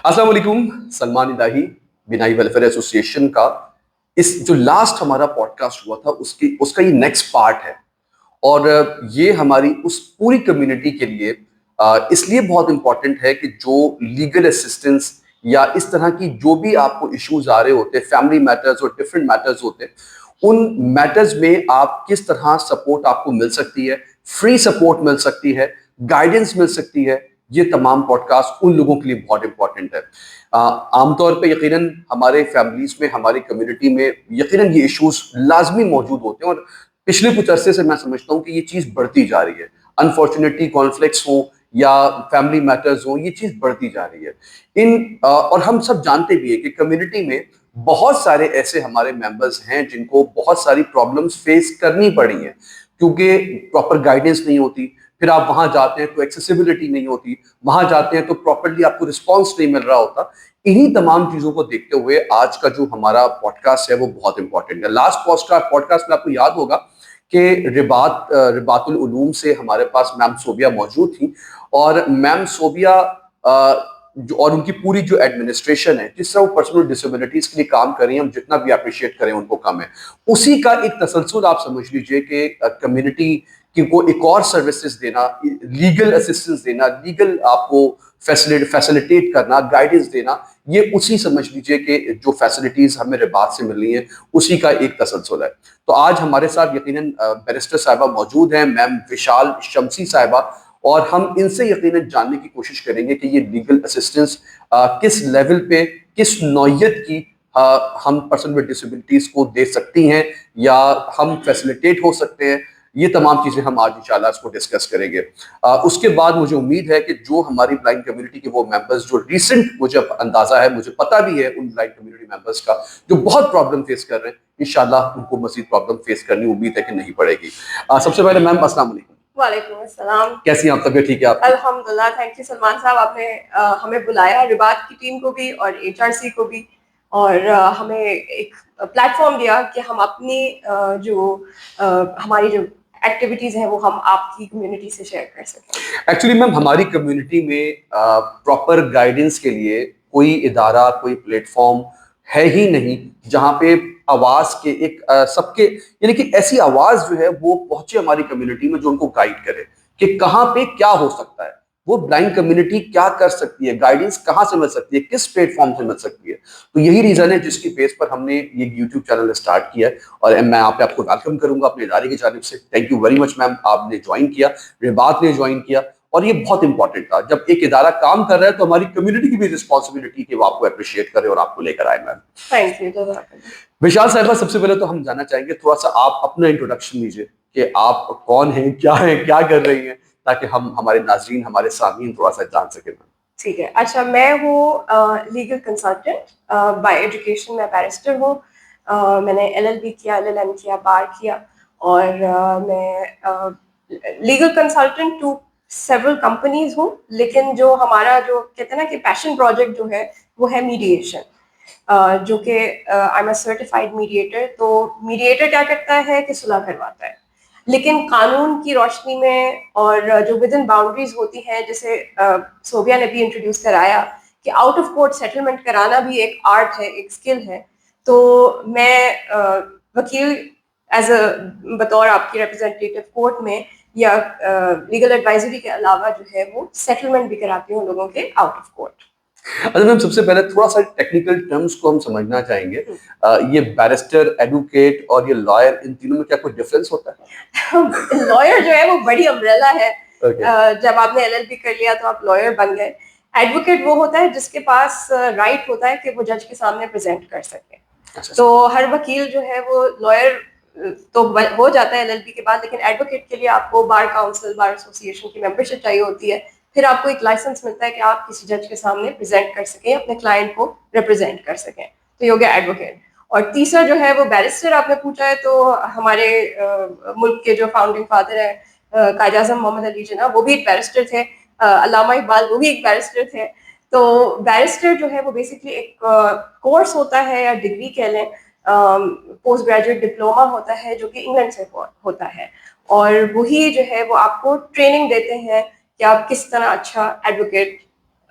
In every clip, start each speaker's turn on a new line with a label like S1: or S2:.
S1: السلام علیکم. سلمان الہی بینائی ویلفیئر ایسوسیشن کا اس جو لاسٹ ہمارا پوڈ کاسٹ ہوا تھا اس کا یہ نیکسٹ پارٹ ہے. اور یہ ہماری اس پوری کمیونٹی کے لیے اس لیے بہت امپورٹنٹ ہے کہ جو لیگل اسسٹنس یا اس طرح کی جو بھی آپ کو ایشوز آ رہے ہوتے ہیں, فیملی میٹرز اور ڈفرینٹ میٹرز ہوتے ہیں, ان میٹرز میں آپ کس طرح سپورٹ آپ کو مل سکتی ہے, فری سپورٹ مل سکتی ہے, گائیڈنس مل سکتی ہے. یہ تمام پوڈ کاسٹ ان لوگوں کے لیے بہت امپورٹنٹ ہے. عام طور پہ یقیناً ہمارے فیملیز میں, ہماری کمیونٹی میں یقیناً یہ ایشوز لازمی موجود ہوتے ہیں, اور پچھلے کچھ عرصے سے میں سمجھتا ہوں کہ یہ چیز بڑھتی جا رہی ہے. انفارچونیٹلی کانفلکٹس ہوں یا فیملی میٹرز ہوں, یہ چیز بڑھتی جا رہی ہے. اور ہم سب جانتے بھی ہیں کہ کمیونٹی میں بہت سارے ایسے ہمارے ممبرز ہیں جن کو بہت ساری پرابلمس فیس کرنی پڑی ہیں کیونکہ پراپر گائیڈنس نہیں ہوتی. پھر آپ وہاں جاتے ہیں تو ایکسیسیبلٹی نہیں ہوتی, وہاں جاتے ہیں تو پراپرلی آپ کو رسپانس نہیں مل رہا ہوتا. انہی تمام چیزوں کو دیکھتے ہوئے آج کا جو ہمارا پوڈ کاسٹ ہے وہ بہت امپورٹنٹ ہے. لاسٹ پوڈ کاسٹ میں آپ کو یاد ہوگا کہ رباط العلوم سے ہمارے پاس میم صوبیہ موجود تھیں, اور میم صوبیہ اور ان کی پوری جو ایڈمنسٹریشن ہے, جس طرح وہ پرسنل ڈسیبلٹیز کے لیے کام کر رہی ہیں, ہم جتنا بھی اپریشیٹ کریں ان کو کم ہے. اسی کا ایک تسلسل آپ سمجھ لیجئے کہ کمیونٹی کو ایک اور سروسز دینا, لیگل اسسٹنس دینا, لیگل آپ کو فیسلیٹیٹ کرنا, گائیڈنس دینا, یہ اسی سمجھ لیجئے کہ جو فیسلٹیز ہمیں رباط سے مل رہی ہیں اسی کا ایک تسلسل ہے. تو آج ہمارے ساتھ یقیناً بیرسٹر صاحبہ موجود ہیں, میم وشال شمسی صاحبہ, اور ہم ان سے یقیناً جاننے کی کوشش کریں گے کہ یہ لیگل اسسٹنس کس لیول پہ, کس نوعیت کی ہم پرسن ود ڈسیبلٹیز کو دے سکتی ہیں یا ہم فیسلیٹیٹ ہو سکتے ہیں. یہ تمام چیزیں ہم آج انشاءاللہ اس کو ڈسکس کریں گے. اس کے بعد مجھے امید ہے کہ جو ہماری بلائنڈ کمیونٹی کے وہ ممبرز جو ریسنٹ, مجھے اندازہ ہے, مجھے پتہ بھی ہے ان بلائنڈ کمیونٹی ممبرز کا جو بہت پرابلم فیس کر رہے ہیں, انشاءاللہ ان کو مزید پرابلم فیس کرنی امید ہے کہ نہیں پڑے گی. سب سے پہلے میم السلام علیکم.
S2: وعلیکم السلام.
S1: کیسی ہیں آپ؟ طبیعت ٹھیک ہے آپ کی؟
S2: الحمدللہ, تھینک یو سلمان صاحب, آپ نے ہمیں بلایا, رباط کی ٹیم کو بھی اور HRC کو بھی, اور ہمیں ایک پلیٹ فارم دیا کہ ہم اپنی جو ہماری جو ایکٹیویٹیز ہیں وہ ہم آپ کی کمیونٹی سے شیئر کر سکیں.
S1: ایکچولی میم ہماری کمیونٹی میں پراپر گائیڈنس کے لیے کوئی ادارہ, کوئی پلیٹ فارم ہے ہی نہیں جہاں پہ آواز کے ایک سب کے, یعنی کہ ایسی آواز جو ہے وہ پہنچے ہماری کمیونٹی میں جو ان کو گائیڈ کرے کہ کہاں پہ کیا ہو سکتا ہے, وہ بلائنڈ کمیونٹی کیا کر سکتی ہے, گائیڈنس کہاں سے مل سکتی ہے, کس پلیٹ فارم سے مل سکتی ہے. تو یہی ریزن ہے جس کی بیس پر ہم نے یہ یوٹیوب چینل اسٹارٹ کیا ہے, اور میں یہاں پہ آپ کو ویلکم کروں گا اپنے ادارے کی جانب سے. تھینک یو ویری مچ میم, آپ نے جوائن کیا, رباط نے جوائن کیا, اور یہ بہت امپورٹنٹ تھا. جب ایک ادارہ کام کر رہا ہے تو ہماری کمیونٹی کی بھی رسپانسبلٹی کہ وہ آپ کو اپریشیٹ کرے اور آپ کو لے کر آئے. میم
S2: تھینک یو, جزاک اللہ.
S1: وشال صاحبہ, سب سے پہلے تو ہم جاننا چاہیں گے تھوڑا سا آپ اپنا انٹروڈکشن دیجیے کہ آپ کون ہیں, کیا کر رہی ہیں, تاکہ ہم ہمارے ناظرین, ہمارے سامعین تھوڑا سا جان سکیں.
S2: ٹھیک ہے. اچھا, میں ہوں لیگل کنسلٹنٹ, بائی ایجوکیشن میں بیرسٹر ہوں. میں نے LLB کیا, LLM کیا, بار کیا, اور میں legal consultant to several companies ہوں. لیکن جو ہمارا جو کہتے ہیں نا کہ پیشن پروجیکٹ جو ہے وہ ہے میڈیشن, جو کہ I am a certified mediator. تو میڈیٹر کیا کرتا ہے کہ صلح کرواتا ہے, لیکن قانون کی روشنی میں اور جو ود ان باؤنڈریز ہوتی ہیں, جیسے صوبیہ نے بھی انٹروڈیوس کرایا کہ آؤٹ آف کورٹ سیٹلمنٹ کرانا بھی ایک آرٹ ہے, ایک اسکل ہے. تو میں وکیل ایز اے بطور آپ کی ریپرزینٹیٹیو کورٹ میں یا لیگل ایڈوائزری کے علاوہ جو ہے وہ سیٹلمنٹ بھی کراتی ہوں لوگوں کے آؤٹ آف کورٹ.
S1: اچھا میم, سب سے پہلے تھوڑا سا ٹیکنیکل ٹرمز کو ہم سمجھنا چاہیں گے. یہ بیرسٹر, ایڈوکیٹ اور یہ لائر, ان تینوں میں کیا کوئی ڈفرینس ہوتا ہے؟
S2: لائر جو ہے وہ بڑی امبریلا ہے. جب آپ نے LLB کر لیا تو آپ لائر بن گئے. ایڈوکیٹ وہ ہوتا ہے جس کے پاس رائٹ ہوتا ہے کہ وہ جج کے سامنے پریزنٹ کر سکے. تو ہر وکیل جو ہے وہ لائر تو ہو جاتا ہے LLB کے بعد, لیکن ایڈوکیٹ کے لیے آپ کو بار کاؤنسل, بار ایسوسیشن کی ممبرشپ چاہیے ہوتی ہے. پھر آپ کو ایک لائسنس ملتا ہے کہ آپ کسی جج کے سامنے پریزنٹ کر سکیں, اپنے کلائنٹ کو ریپرزینٹ کر سکیں. تو یہ ہو گیا ایڈوکیٹ. اور تیسرا جو ہے وہ بیرسٹر آپ نے پوچھا ہے, تو ہمارے ملک کے جو فاؤنڈنگ فادر ہیں قائد اعظم محمد علی جناح, وہ بھی ایک بیرسٹر تھے. علامہ اقبال, وہ بھی ایک بیرسٹر تھے. تو بیرسٹر جو ہے وہ بیسکلی ایک کورس ہوتا ہے یا ڈگری کہہ لیں, پوسٹ گریجویٹ ڈپلوما ہوتا ہے جو کہ انگلینڈ سے ہوتا ہے, اور وہی جو ہے وہ آپ کو ٹریننگ دیتے ہیں کہ آپ کس طرح اچھا ایڈوکیٹ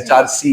S1: HRC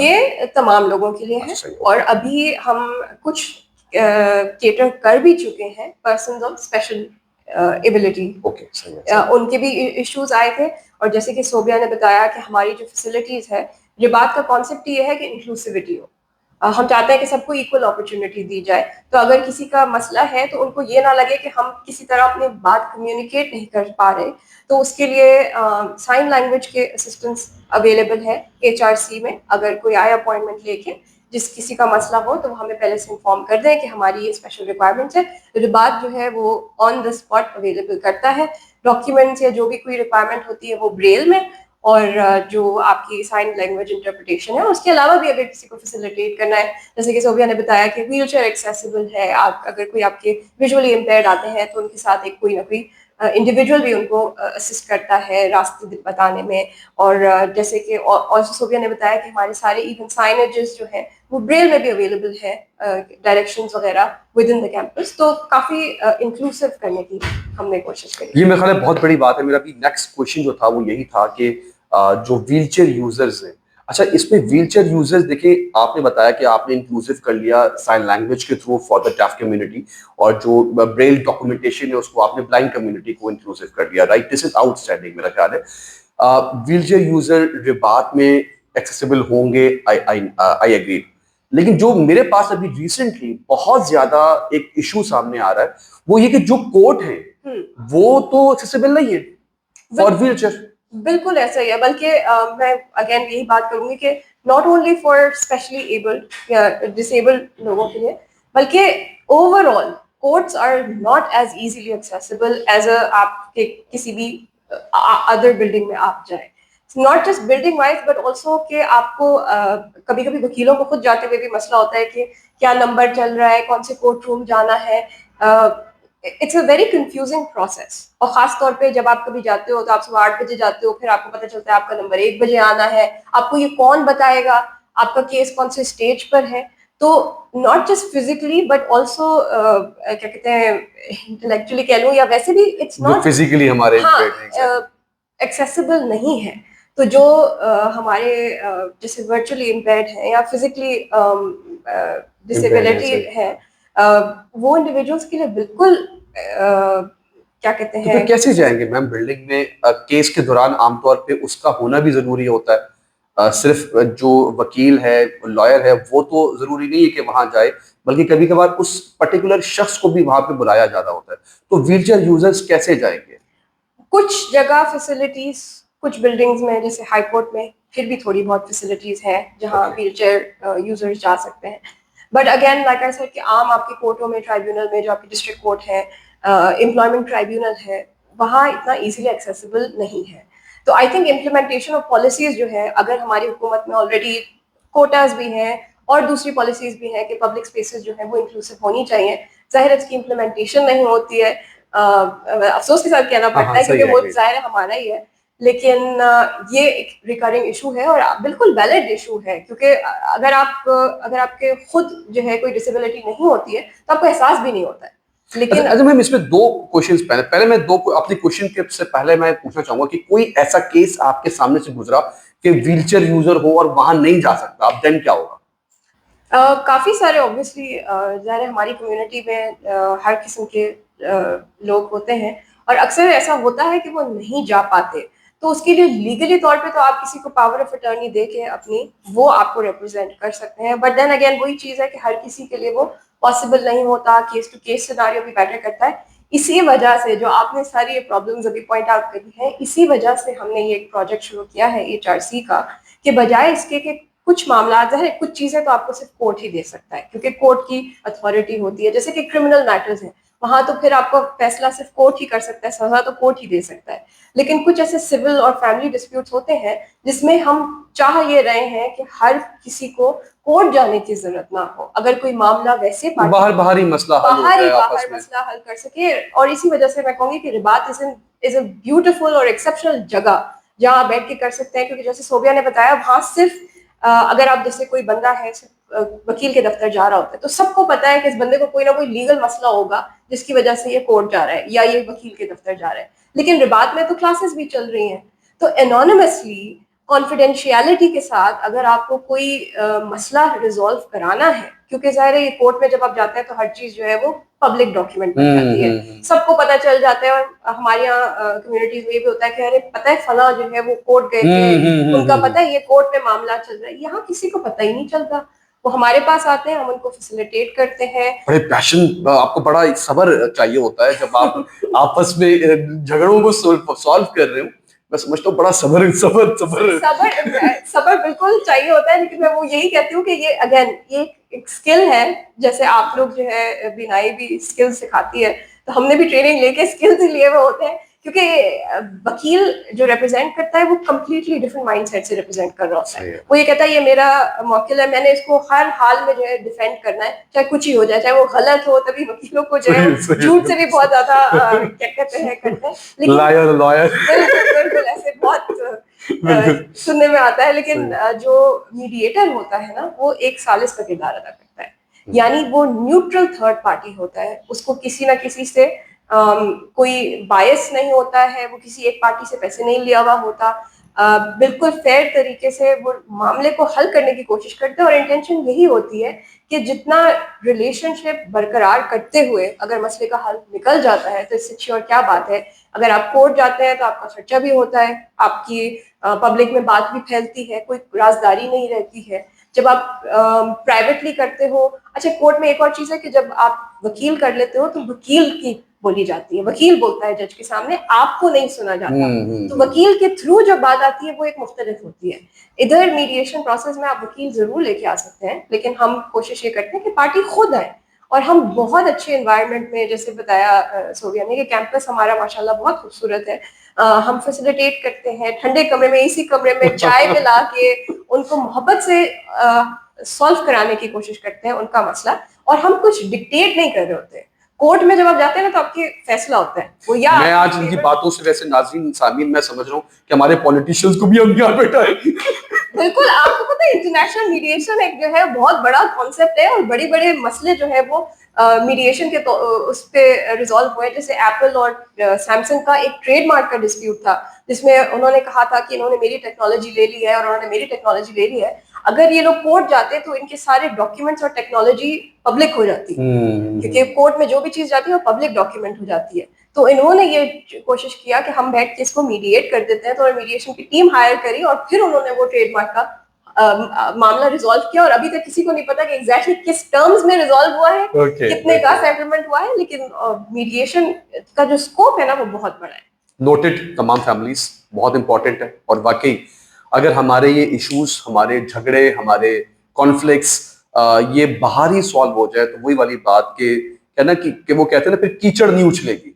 S2: یہ تمام لوگوں کے لیے ہے, اور ابھی ہم کچھ کیٹر کر بھی چکے ہیں پرسنز آف اسپیشل ایبلٹی. ان کے بھی ایشوز آئے تھے, اور جیسے کہ صوبیہ نے بتایا کہ ہماری جو فیسلٹیز ہے, رباط کا کانسیپٹ یہ ہے کہ انکلوسیوٹی ہو. ہم چاہتے ہیں کہ سب کو ایکول اپرچونٹی دی جائے. تو اگر کسی کا مسئلہ ہے تو ان کو یہ نہ لگے کہ ہم کسی طرح اپنی بات کمیونیکیٹ نہیں کر پا رہے, تو اس کے لیے سائن لینگویج کے اسسٹنس اویلیبل ہے HRC میں. اگر کوئی آئے اپوائنٹمنٹ لے کے, جس کسی کا مسئلہ ہو تو وہ ہمیں پہلے سے انفارم کر دیں کہ ہماری یہ اسپیشل ریکوائرمنٹس ہے. رباط جو ہے وہ آن دا اسپاٹ اویلیبل کرتا ہے ڈاکیومنٹس, یا جو بھی کوئی ریکوائرمنٹ ہوتی ہے وہ بریل میں, اور جو آپ کی سائن لینگویج انٹرپریٹیشن ہے. اس کے علاوہ بھی اگر کسی کو فیسیلیٹیٹ کرنا ہے, جیسے کہ صوبیہ نے بتایا کہ ویل چیئر ایکسیسیبل ہے, آپ اگر کوئی آپ کے ویژولی امپیئرڈ آتے ہیں تو ان کے ساتھ ایک کوئی نہ کوئی انڈیویجول بھی ان کو اسسٹ کرتا ہے راستے بتانے میں. اور جیسے کہ اور صوبیہ نے بتایا کہ ہمارے سارے ایون سائنیجز جو ہیں وہ بریل میں بھی اویلیبل ہے, ڈائریکشنز وغیرہ ود ان دا کیمپس. تو کافی انکلوسیو کرنے کی ہم نے کوشش کری.
S1: یہ میرے خیال ہے بہت بڑی بات ہے. میرا بھی نیکسٹ کوشچن جو تھا وہ یہی تھا کہ جو ویل چیئر یوزرز ہیں, اچھا اس میں ویل چیئر یوزرز دیکھیں, آپ نے بتایا کہ آپ نے انکلوسیو کر لیا سائن لینگویج کے تھرو فار دا ڈیف کمیونٹی, اور جو بریل ڈاکومنٹیشن ہے اس کو آپ نے بلائنڈ کمیونٹی کو انکلوسیو کر لیا, right? This is out standing میرا خیال ہے. ویل چیئر یوزر رباط میں ایکسیسیبل ہوں گے, آئی ایگری. لیکن جو میرے پاس ابھی ریسنٹلی بہت زیادہ ایک ایشو سامنے آ رہا ہے وہ یہ کہ جو کورٹ ہے وہ تو ایکسیسیبل نہیں ہے فار ویل چیئر.
S2: بالکل ایسا ہی ہے, بلکہ میں اگین یہی بات کروں گی کہ not only for specially abled یا ڈسیبلڈ لوگوں کے لیے, بلکہ overall courts are not as easily accessible as آپ کے کسی بھی ادر بلڈنگ میں آپ جائیں. Not just building wise but also کہ آپ کو کبھی کبھی وکیلوں کو خود جاتے ہوئے بھی مسئلہ ہوتا ہے کہ کیا نمبر چل رہا ہے, کون سے کورٹ روم جانا ہے. It's a very confusing process, اور خاص طور پہ جب آپ کبھی جاتے ہو تو آپ صبح 8 بجے جاتے ہو, پھر آپ کو پتہ چلتا ہے آپ کا نمبر 1 بجے آنا ہے. آپ کو یہ کون بتائے گا آپ کا کیس کون سے اسٹیج پر ہے. تو not just physically but also کیا کہتے ہیں انٹلیکچولی کہہ لوں, یا ویسے بھی اٹس ناٹ
S1: فزیکلی ہمارے
S2: ایکسیسیبل نہیں ہے. تو جو ہمارے جیسے ورچولی امپیئرڈ ہیں یا فزیکلی ڈسیبلٹی ہے, وہ انڈیویجولس کے لیے بالکل کیا کہتے ہیں.
S1: تو کیسے جائیں گے میم بلڈنگ میں؟ کیس کے دوران عام طور پہ اس کا ہونا بھی ضروری ہوتا ہے, صرف جو وکیل ہے لائر ہے وہ تو ضروری نہیں ہے کہ وہاں جائے, بلکہ کبھی کبھار اس پرٹیکولر شخص کو بھی وہاں پہ بلایا جاتا ہوتا ہے. تو ویل چیئر یوزرز کیسے جائیں گے؟
S2: کچھ جگہ فیسلٹیز, کچھ بلڈنگز میں جیسے ہائی کورٹ میں پھر بھی تھوڑی بہت فیسلٹیز ہیں جہاں ویل چیئر یوزرز جا سکتے ہیں. But again like I said کہ عام آپ کے کورٹوں میں, ٹرائیبیونل میں, جو آپ کی ڈسٹرکٹ کورٹ ہے, امپلائمنٹ ٹرائیبیونل ہے, وہاں اتنا ایزیلی ایکسیسیبل نہیں ہے. تو I think implementation of policies جو ہے, اگر ہماری حکومت میں آلریڈی کوٹاز بھی ہیں اور دوسری پالیسیز بھی ہیں کہ پبلک اسپیسز جو ہیں وہ انکلوسیو ہونی چاہیے, ظاہر ہے اس کی امپلیمنٹیشن نہیں ہوتی ہے. افسوس کے ساتھ کہنا پڑتا ہے کیونکہ ملک ظاہر ہے ہمارا ہی ہے, لیکن یہ ایک ریکرنگ ایشو ہے اور بالکل ویلڈ ایشو ہے, کیونکہ اگر آپ کے خود جو ہے کوئی ڈسیبلٹی نہیں ہوتی ہے تو آپ کو احساس بھی نہیں ہوتا ہے. لیکن
S1: اچھا میم اس میں 2 کوشچنز پہلے میں اپنی کوشچن کے سے پہلے میں پوچھنا چاہوں گا کہ کوئی ایسا کیس آپ کے سامنے سے گزرا کہ ویل چیئر یوزر ہو اور وہاں نہیں جا سکتا, اب دین کیا ہوگا؟
S2: کافی سارے اوبویسلی ظاہر ہے ہماری کمیونٹی میں ہر قسم کے لوگ ہوتے ہیں, اور اکثر ایسا ہوتا ہے کہ وہ نہیں جا پاتے. تو اس کے لیے لیگلی طور پہ تو آپ کسی کو پاور آف اٹرنی دے کے اپنی وہ آپ کو ریپرزینٹ کر سکتے ہیں, بٹ دین اگین وہی چیز ہے کہ ہر کسی کے لیے وہ پاسبل نہیں ہوتا. کیس ٹو کیس سیناریو بھی بیٹر کرتا ہے. اسی وجہ سے جو آپ نے ساری یہ پرابلمز ابھی پوائنٹ آؤٹ کری ہیں, اسی وجہ سے ہم نے یہ ایک پروجیکٹ شروع کیا ہے HRC کا, کہ بجائے اس کے کہ کچھ معاملات ہے, کچھ چیزیں تو آپ کو صرف کورٹ ہی دے سکتا ہے کیونکہ کورٹ کی اتھارٹی ہوتی ہے, جیسے کہ کرمنل میٹرز ہیں وہاں تو پھر آپ کو فیصلہ صرف کورٹ ہی کر سکتا ہے, سزا تو کورٹ ہی دے سکتا ہے. لیکن کچھ ایسے سول اور فیملی ڈسپیوٹس ہوتے ہیں جس میں ہم چاہ یہ رہے ہیں کہ ہر کسی کو کورٹ جانے کی ضرورت نہ ہو, اگر کوئی معاملہ ویسے
S1: باہر ہی مسئلہ حل ہو جائے آپس میں,
S2: مسئلہ حل کر سکے. اور اسی وجہ سے میں کہوں گی کہ رباط از اے بیوٹیفل اور ایکسیپشنل جگہ جہاں آپ بیٹھ کے کر سکتے ہیں, کیونکہ جیسے صوبیہ نے بتایا وہاں صرف اگر آپ جیسے کوئی بندہ ہے وکیل کے دفتر جا رہا ہوتا ہے تو سب کو پتا ہے کہ اس بندے کو کوئی نہ کوئی لیگل مسئلہ ہوگا جس کی وجہ سے یہ کورٹ جا رہا ہے یا یہ وکیل کے دفتر جا رہا ہے. لیکن رباط میں تو کلاسز بھی چل رہی ہیں, تو انونیمسلی کانفیڈینشیلٹی کے ساتھ اگر آپ کو کوئی مسئلہ ریزالو کرانا ہے, کیونکہ ظاہر ہے یہ کورٹ میں جب آپ جاتے ہیں تو ہر چیز جو ہے وہ پبلک ڈاکیومنٹ بن جاتی ہے, سب کو پتہ چل جاتا ہے. اور ہمارے یہاں کمیونٹیز میں یہ بھی ہوتا ہے کہ ارے پتہ ہے فلاں جو ہے وہ کورٹ گئے تھے, ان کا پتہ ہے یہ کورٹ میں معاملہ چل رہا ہے. یہاں کسی کو پتہ ہی نہیں چلتا, وہ ہمارے پاس آتے ہیں, ہم ان کو فیسیلیٹیٹ کرتے ہیں.
S1: بڑے پیشن, آپ کو بڑا صبر چاہیے ہوتا ہے جب آپ آپس میں جھگڑوں کو سالو کر رہے ہو. میں سمجھتا ہوں بڑا صبر صبر صبر
S2: صبر بالکل چاہیے ہوتا ہے. لیکن میں وہ یہی کہتی ہوں کہ یہ اگین یہ ایک اسکل ہے, جیسے آپ لوگ جو ہے بینائی بھی اسکل سکھاتی ہے, تو ہم نے بھی ٹریننگ لے کے اسکلز ہی لیے ہوئے ہوتے ہیں. کیونکہ وکیل جو ریپرزینٹ کرتا ہے وہ کمپلیٹلی ڈفرنٹ مائنڈ سیٹ سے ریپرزینٹ کر رہا ہوتا ہے. وہ یہ کہتا ہے یہ میرا موکل ہے, میں نے اس کو ہر حال میں جو ہے ڈیفینڈ کرنا ہے, چاہے کچھ ہی ہو جائے, چاہے وہ غلط ہو. تبھی وکیلوں کو جو ہے جھوٹ سے بھی بہت زیادہ کیا کہتے ہیں کرتے ہیں, لیکن بالکل ایسے بہت سننے میں آتا ہے. لیکن جو میڈیٹر ہوتا ہے نا وہ ایک ثالث کا کردار ادا کرتا ہے, یعنی وہ نیوٹرل تھرڈ پارٹی ہوتا ہے. اس کو کسی نہ کسی سے کوئی بائس نہیں ہوتا ہے, وہ کسی ایک پارٹی سے پیسے نہیں لیا ہوا ہوتا, بالکل فیئر طریقے سے وہ معاملے کو حل کرنے کی کوشش کرتے ہیں. اور انٹینشن یہی ہوتی ہے کہ جتنا ریلیشن شپ برقرار کرتے ہوئے اگر مسئلے کا حل نکل جاتا ہے تو اس سے اچھی اور کیا بات ہے. اگر آپ کورٹ جاتے ہیں تو آپ کا خرچہ بھی ہوتا ہے, آپ کی پبلک میں بات بھی پھیلتی ہے, کوئی رازداری نہیں رہتی ہے. جب آپ پرائیویٹلی کرتے ہو, اچھا کورٹ میں ایک اور چیز ہے کہ جب آپ وکیل کر لیتے ہو تو وکیل کی بولی جاتی ہے, وکیل بولتا ہے جج کے سامنے, آپ کو نہیں سنا جاتا. تو وکیل کے تھرو جب بات آتی ہے وہ ایک مختلف ہوتی ہے. ادھر میڈیشن پروسیس میں آپ وکیل ضرور لے کے آ سکتے ہیں, لیکن ہم کوشش یہ کرتے ہیں کہ پارٹی خود آئے. اور ہم بہت اچھے انوائرمنٹ میں, جیسے بتایا سوبیا نے کہ کیمپس ہمارا ماشاءاللہ بہت خوبصورت ہے, ہم فیسیلیٹیٹ کرتے ہیں ٹھنڈے کمرے میں, اسی کمرے میں چائے پلا کے ان کو محبت سے سالو کرانے کی کوشش کرتے ہیں ان کا مسئلہ. اور ہم کچھ ڈکٹیٹ نہیں کر رہے ہوتے. کورٹ میں جب آپ جاتے ہیں نا تو آپ کے فیصلہ ہوتا ہے وہ, یا
S1: میں آج ان کی باتوں سے ویسے ناظرین سامعین میں سمجھ رہا ہوں کہ ہمارے پولیٹیشینز کو بھی ہم یہاں بیٹھا ہے.
S2: بالکل, آپ کو پتہ ہے انٹرنیشنل میڈیشن ایک جو ہے بہت بڑا کانسیپٹ ہے, اور بڑے بڑے مسئلے جو ہے وہ میڈیشن کے اس پہ ریزالو ہوئے. جیسے ایپل اور سیمسنگ کا ایک ٹریڈ مارک کا ڈسپیوٹ تھا, جس میں انہوں نے کہا تھا کہ انہوں نے میری ٹیکنالوجی لے لی ہے اور انہوں نے میری ٹیکنالوجی لے لی ہے. اگر یہ لوگ کورٹ جاتے تو ان کے سارے ڈاکیومنٹس اور ٹیکنالوجی پبلک ہو جاتی, کیونکہ کورٹ میں جو بھی چیز جاتی ہے وہ پبلک ڈاکیومنٹ ہو جاتی ہے. تو انہوں نے یہ کوشش کیا کہ ہم بیٹھ کے اس کو میڈیٹ کر دیتے ہیں, تو میڈیشن کی ٹیم ہائر کری اور پھر انہوں نے وہ ٹریڈ مارک کا معاملہ ریزالو کیا. اور ابھی تک کسی کو نہیں پتا کہ ایگزیکٹلی کس ٹرمز میں ریزالو ہوا ہے, کتنے کا سیٹلمنٹ ہوا ہے, لیکن میڈیشن کا جو اسکوپ ہے نا وہ بہت بڑا ہے.
S1: نوٹڈ, تمام فیملیز بہت امپورٹنٹ ہے. اور واقعی اگر ہمارے یہ ایشوز, ہمارے جھگڑے, ہمارے کانفلکٹس یہ باہر ہی سالو ہو جائے تو وہی والی بات کہ نا کہ وہ کہتے ہیں نا پھر کیچڑ نہیں اچھلے گی.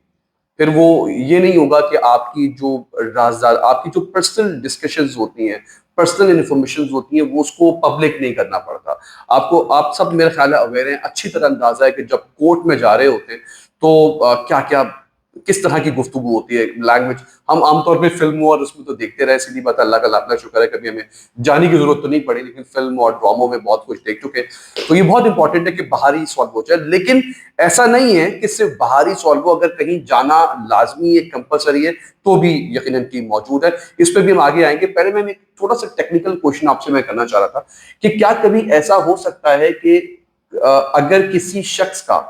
S1: پھر وہ یہ نہیں ہوگا کہ آپ کی جو رازدار, آپ کی جو پرسنل ڈسکشنز ہوتی ہیں, پرسنل انفارمیشنز ہوتی ہیں, وہ اس کو پبلک نہیں کرنا پڑتا. آپ سب میرے خیال ہے اویئر ہیں, اچھی طرح اندازہ ہے کہ جب کورٹ میں جا رہے ہوتے ہیں تو کیا کیا کس طرح کی گفتگو ہوتی ہے. لینگویج ہم عام طور پہ فلموں اور اس میں تو دیکھتے رہے, سیدھی بات اللہ کا لاکھ شکر ہے کبھی ہمیں جانے کی ضرورت تو نہیں پڑی, لیکن فلم اور ڈراموں میں بہت کچھ دیکھ چکے. تو یہ بہت امپورٹنٹ ہے کہ باہری سالو ہو جائے, لیکن ایسا نہیں ہے کہ صرف باہری سالو ہو, اگر کہیں جانا لازمی ہے, کمپلسری ہے, تو بھی یقیناً کی موجود ہے. اس پہ بھی ہم آگے آئیں گے. پہلے میں ایک تھوڑا سا ٹیکنیکل کوشچن آپ سے میں کرنا چاہ رہا تھا کہ کیا کبھی ایسا ہو سکتا ہے کہ اگر کسی شخص کا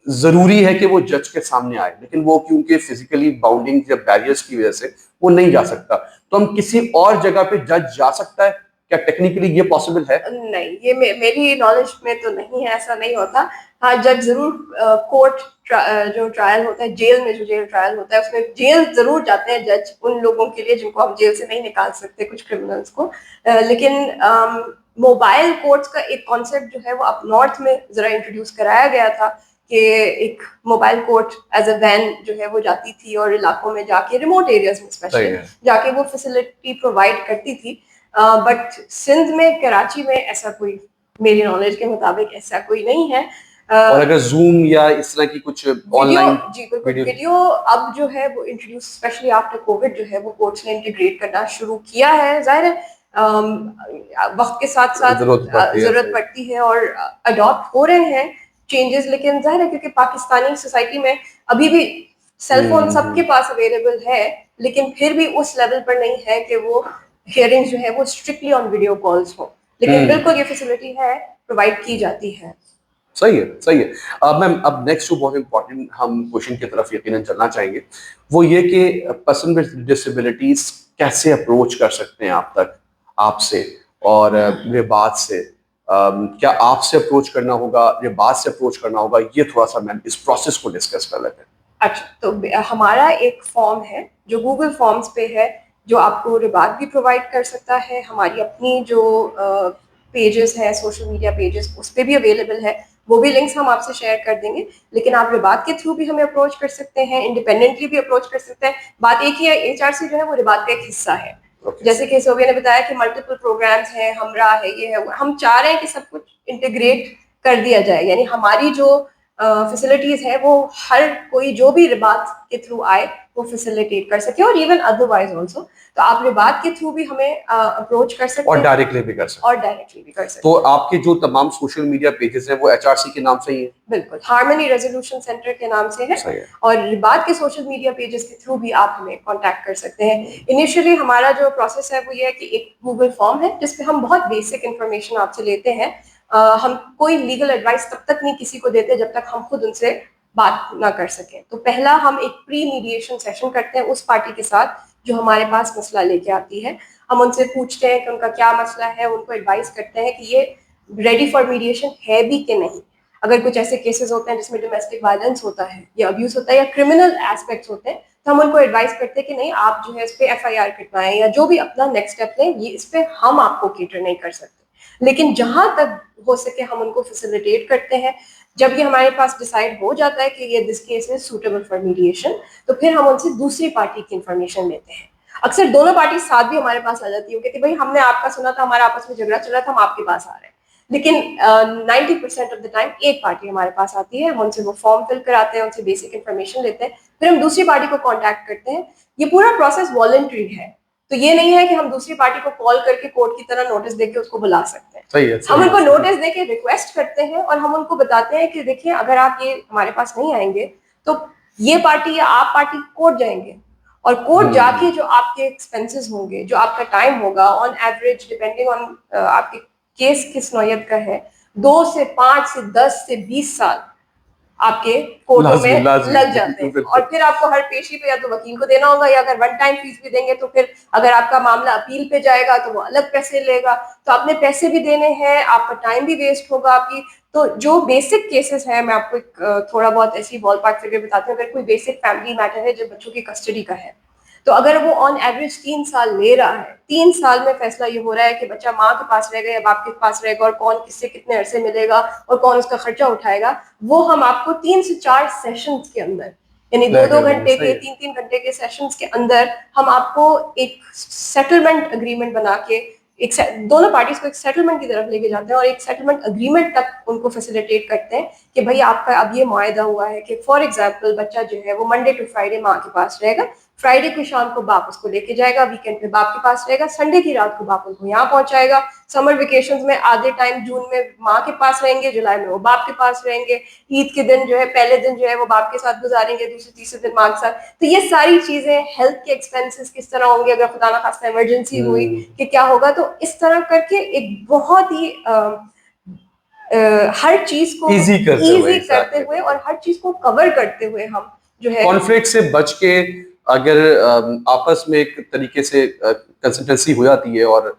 S1: ضروری ہے کہ وہ جج کے سامنے آئے, لیکن وہ کیونکہ فزیکلی باؤنڈنگ یا بیریئرز کی وجہ سے وہ نہیں جا سکتا, تو ہم کسی اور جگہ پہ جج جا سکتا ہے؟ کیا ٹیکنیکلی یہ پاسبل ہے؟
S2: نہیں, یہ میری نالج میں تو نہیں ہے, ایسا نہیں ہوتا. ہاں جج ضرور کورٹ جو ٹرائل ہوتا ہے, جیل میں جو جیل ٹرائل ہوتا ہے اس میں جیل ضرور جاتے ہیں جج ان لوگوں کے لیے جن کو ہم جیل سے نہیں نکال سکتے, کچھ کرمنلس کو. لیکن موبائل کورٹس کا ایک کانسیپٹ جو ہے وہ اب نارتھ میں ذرا انٹروڈیوس کرایا گیا تھا, کہ ایک mobile court as a when جو ہے وہ جاتی تھی اور علاقوں میں جا کے, ریموٹ ایریاز میں اسپیشلی جا کے وہ فیسلٹی پرووائڈ کرتی تھی. بٹ سندھ میں, کراچی میں ایسا کوئی, میری نالج کے مطابق ایسا کوئی نہیں ہے.
S1: اور اگر زوم یا اس طرح کی کچھ آن لائن,
S2: جی بالکل, ویڈیو اب جو ہے وہ انٹروڈیوس اسپیشلی آفٹر کووڈ جو ہے وہ کورٹس نے انٹیگریٹ کرنا شروع کیا ہے. ظاہر ہے وقت کے ساتھ ساتھ ضرورت پڑتی ہے اور اڈاپٹ ہو رہے ہیں چینجز, لیکن ظاہر ہے کیونکہ پاکستانی سوسائٹی میں ابھی بھی سیل فون سب کے پاس اویلیبل ہے, لیکن پھر بھی اس لیول پر نہیں ہے کہ وہ ہیئرنگ جو ہے وہ اسٹرکٹلی آن ویڈیو کالس ہو، لیکن بالکل یہ فیسلٹی ہے، پرووائڈ کی جاتی ہے.
S1: صحیح ہے، صحیح ہے. میم اب نیکسٹ جو بہت امپورٹنٹ ہم کوشچن کی طرف یقیناً چلنا چاہیں گے، وہ یہ کہ پرسن ود ڈسیبلٹیز کیسے اپروچ کر سکتے ہیں آپ تک، آپ سے اور رباط سے. کیا آپ سے اپروچ کرنا ہوگا، رباط سے اپروچ کرنا ہوگا؟ یہ تھوڑا سا میم اس پروسیس کو ڈسکس کر لیتے ہیں.
S2: اچھا، تو ہمارا ایک فارم ہے جو گوگل فارمز پہ ہے، جو آپ کو رباط بھی پرووائڈ کر سکتا ہے. ہماری اپنی جو پیجز ہیں، سوشل میڈیا پیجز، اس پہ بھی اویلیبل ہے. وہ بھی لنکس ہم آپ سے شیئر کر دیں گے. لیکن آپ رباط کے تھرو بھی ہمیں اپروچ کر سکتے ہیں، انڈیپینڈنٹلی بھی اپروچ کر سکتے ہیں. بات ایک ہی ہے، HRC جو ہے وہ رباط کا ایک حصہ ہے. جیسے کہ صوبیہ نے بتایا کہ ملٹیپل پروگرامز ہیں، ہمراہ ہے، یہ ہے. ہم چاہ رہے ہیں کہ سب کچھ انٹیگریٹ کر دیا جائے، یعنی ہماری جو فیسلٹیز ہے وہ ہر کوئی جو بھی رباط کے تھرو آئے وہ فیسلیٹیٹ کر سکے، اور ایون ادروائز آلسو. تو آپ رباط کے تھرو بھی ہمیں اپروچ کر سکتے
S1: اور
S2: ہیں،
S1: ڈائریکٹلی بھی کر سکتے
S2: اور ڈائریکٹلی بھی کر سکتے ہیں.
S1: تو آپ کے جو تمام سوشل میڈیا پیجز ہیں وہ HRC کے نام سے ہی ہیں؟
S2: بالکل، ہارمنی ریزولوشن سینٹر کے نام سے ہے. اور رباط کے سوشل میڈیا پیجز کے تھرو بھی آپ ہمیں کانٹیکٹ کر سکتے ہیں. انیشیلی ہمارا جو پروسیس ہے وہ یہ ہے کہ ایک گوگل فارم ہے جس پہ ہم بہت بیسک انفارمیشن آپ سے لیتے ہیں. ہم کوئی لیگل ایڈوائس تب تک نہیں کسی کو دیتے جب تک ہم خود ان سے بات نہ کر سکیں. تو پہلا ہم ایک پری میڈیشن سیشن کرتے ہیں اس پارٹی کے ساتھ جو ہمارے پاس مسئلہ لے کے آتی ہے. ہم ان سے پوچھتے ہیں کہ ان کا کیا مسئلہ ہے، ان کو ایڈوائز کرتے ہیں کہ یہ ریڈی فار میڈیشن ہے بھی کہ نہیں. اگر کچھ ایسے کیسز ہوتے ہیں جس میں ڈومیسٹک وائلنس ہوتا ہے یا ابیوز ہوتا ہے یا کرمنل ایسپیکٹس ہوتے ہیں، تو ہم ان کو ایڈوائز کرتے ہیں کہ نہیں، آپ جو ہے اس پہ FIR کٹوائیں یا جو بھی اپنا نیکسٹ اسٹیپ لیں. یہ اس پہ ہم آپ کو کیٹر نہیں کر سکتے، لیکن جہاں تک ہو سکے ہم ان کو فیسیلیٹیٹ کرتے ہیں. جب یہ ہمارے پاس ڈیسائیڈ ہو جاتا ہے کہ یہ this case is suitable for mediation, تو پھر ہم ان سے دوسری پارٹی کی انفارمیشن لیتے ہیں. اکثر دونوں پارٹی ساتھ بھی ہمارے پاس آ جاتی ہے کہ بھائی ہم نے آپ کا سنا تھا، ہمارا آپس میں جھگڑا چل رہا تھا، ہم آپ کے پاس آ رہے ہیں. لیکن 90% آف دا ٹائم ایک پارٹی ہمارے پاس آتی ہے. ہم ان سے وہ فارم فل کراتے ہیں، ان سے بیسک انفارمیشن لیتے ہیں، پھر ہم دوسری پارٹی کو کانٹیکٹ کرتے ہیں. یہ پورا پروسیس والنٹری ہے، تو یہ نہیں ہے کہ ہم دوسری پارٹی کو کال کر کے کورٹ کی طرح نوٹس دے کے اس کو بلا سکتے ہیں. ہم ان کو نوٹس دے کے ریکویسٹ کرتے ہیں اور ہم ان کو بتاتے ہیں کہ دیکھیں اگر آپ یہ ہمارے پاس نہیں آئیں گے تو یہ پارٹی یا آپ پارٹی کورٹ جائیں گے، اور کورٹ جا کے جو آپ کے ایکسپینسز ہوں گے، جو آپ کا ٹائم ہوگا، آن ایوریج ڈیپینڈنگ آن آپ کے کیس کس نوعیت کا ہے، 2 سے 5 سے 10 سے 20 سال آپ کے کورٹوں میں لگ جاتے ہیں. اور پھر آپ کو ہر پیشی پہ یا تو وکیل کو دینا ہوگا، یا اگر ون ٹائم فیس بھی دیں گے تو پھر اگر آپ کا معاملہ اپیل پہ جائے گا تو وہ الگ پیسے لے گا. تو آپ نے پیسے بھی دینے ہیں، آپ کا ٹائم بھی ویسٹ ہوگا آپ کی. تو جو بیسک کیسز ہیں، میں آپ کو ایک تھوڑا بہت ایسی بال پارک فگر بتاتی ہوں. اگر کوئی بیسک فیملی میٹر ہے جو بچوں کی کسٹڈی کا ہے، تو اگر وہ آن ایوریج 3 سال لے رہا ہے، 3 سال میں فیصلہ یہ ہو رہا ہے کہ بچہ ماں کے پاس رہے گا یا باپ کے پاس رہے گا، اور کون کس سے کتنے عرصے ملے گا اور کون اس کا خرچہ اٹھائے گا، وہ ہم آپ کو 3 سے 4 سیشنز کے اندر، یعنی 2 گھنٹے کے 3 گھنٹے کے سیشنز کے اندر ہم آپ کو ایک سیٹلمنٹ اگریمنٹ بنا کے دونوں پارٹیز کو ایک سیٹلمنٹ کی طرف لے کے جاتے ہیں، اور ایک سیٹلمنٹ اگریمنٹ تک ان کو فیسیلیٹیٹ کرتے ہیں کہ بھائی آپ کا اب یہ معاہدہ ہوا ہے کہ فار ایگزامپل بچہ جو ہے وہ منڈے ٹو فرائیڈے ماں کے پاس رہے گا، فرائیڈے کی شام کو باپ اس کو لے کے جائے گا، ویکینڈ پہ باپ کے پاس رہے گا، سنڈے کی رات کو باپ ان کو یہاں پہنچائے گا. سمر ویکیشنز میں آدھے ٹائم جون میں ماں کے پاس رہیں گے، جولائی میں وہ باپ کے پاس رہیں گے. عید کے دن جو ہے پہلے دن جو ہے وہ باپ کے ساتھ گزاریں گے، دوسرے تیسرے دن ماں کے ساتھ. تو یہ ساری چیزیں، ہیلتھ کے ایکسپینسز کس طرح ہوں گے اگر خدا نہ خواستہ ایمرجنسی ہوئی کہ کیا ہوگا، تو اس طرح کر کے ایک بہت ہی ہر چیز کو ایزی کرتے ہوئے اور ہر چیز کو کور کرتے ہوئے ہم جو ہے
S1: کانفلکٹ سے بچ کے اگر آپس میں ایک طریقے سے کنسلٹنسی ہو جاتی ہے اور